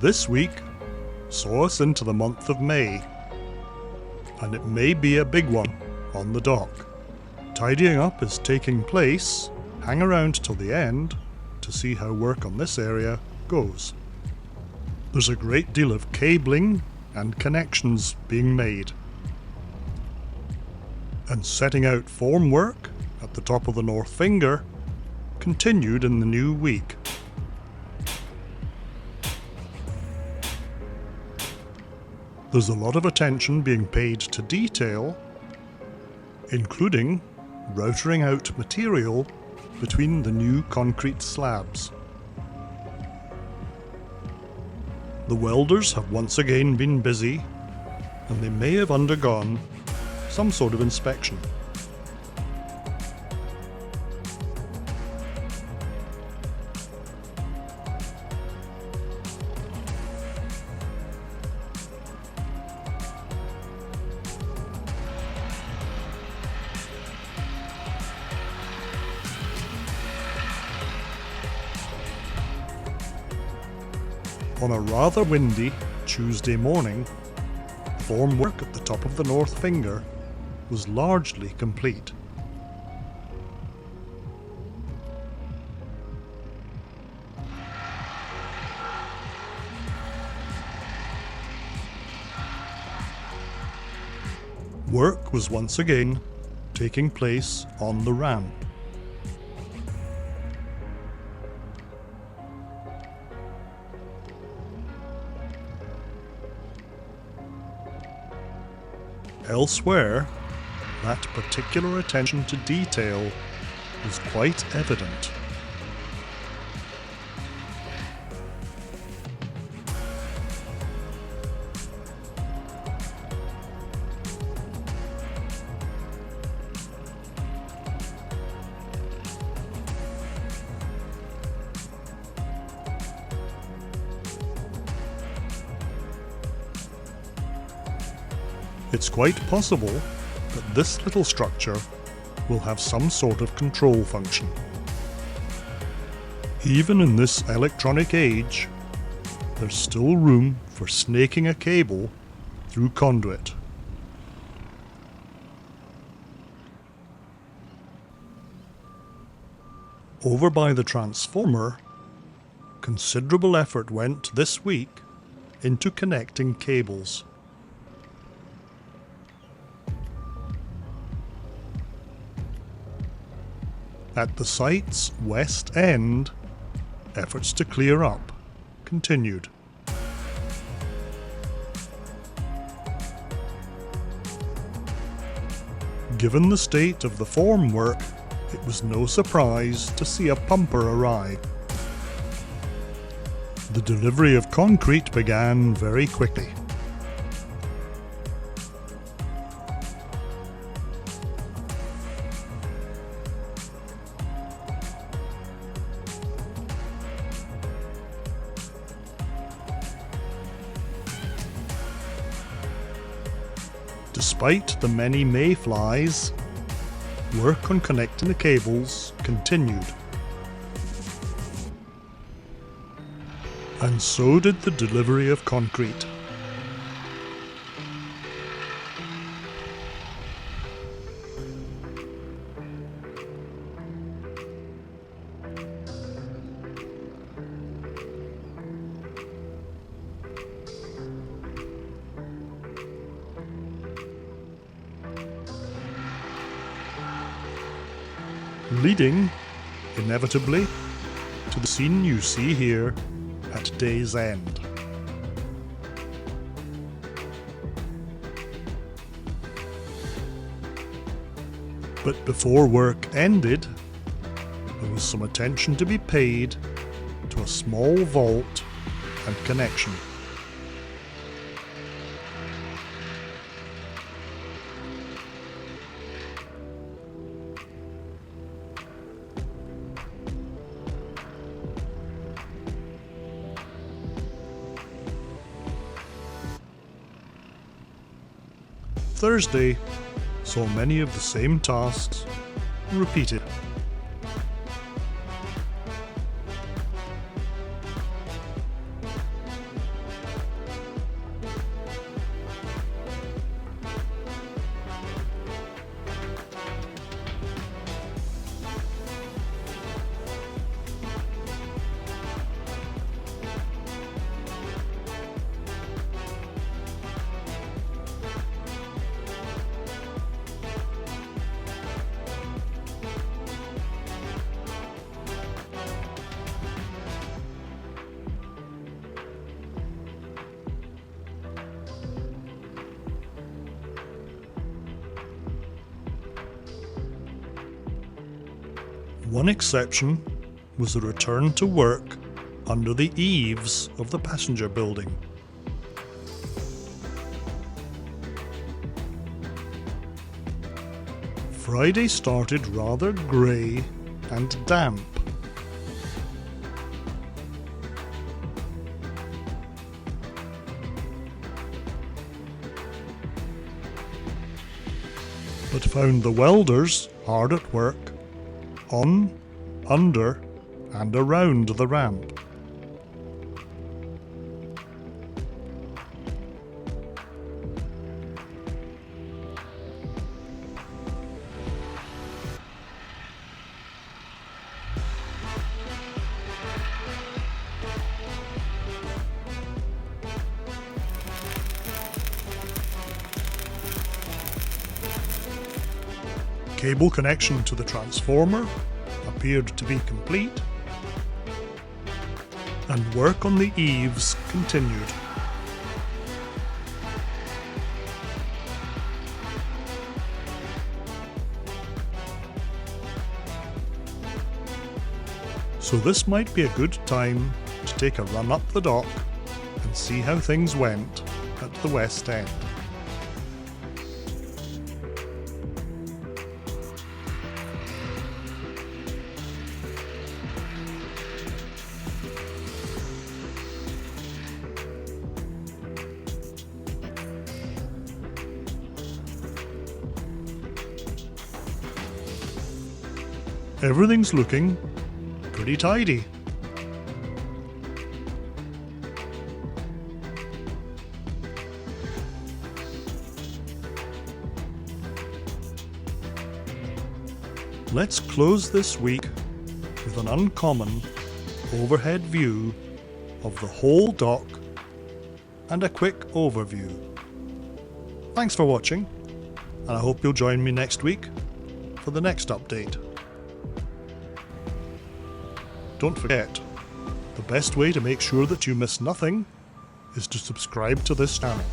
This week saw us into the month of May, and it may be a big one on the dock. Tidying up is taking place. Hang around till the end to see how work on this area goes. There's a great deal of cabling and connections being made. And setting out formwork at the top of the north finger continued in the new week. There's a lot of attention being paid to detail, including routering out material between the new concrete slabs. The welders have once again been busy, and they may have undergone some sort of inspection. On a rather windy Tuesday morning, formwork at the top of the north finger was largely complete. Work was once again taking place on the ramp. Elsewhere, that particular attention to detail was quite evident. It's quite possible that this little structure will have some sort of control function. Even in this electronic age, there's still room for snaking a cable through conduit. Over by the transformer, considerable effort went this week into connecting cables. At the site's west end, efforts to clear up continued. Given the state of the formwork, it was no surprise to see a pumper arrive. The delivery of concrete began very quickly. Despite the many mayflies, work on connecting the cables continued. And so did the delivery of concrete. Leading, inevitably, to the scene you see here at day's end. But before work ended, there was some attention to be paid to a small vault and connection. Thursday saw many of the same tasks repeated. One exception was a return to work under the eaves of the passenger building. Friday started rather grey and damp. But found the welders hard at work on, under, and around the ramp. Cable connection to the transformer appeared to be complete, and work on the eaves continued. So this might be a good time to take a run up the dock and see how things went at the West End. Everything's looking pretty tidy. Let's close this week with an uncommon overhead view of the whole dock and a quick overview. Thanks for watching, and I hope you'll join me next week for the next update. Don't forget, the best way to make sure that you miss nothing is to subscribe to this channel.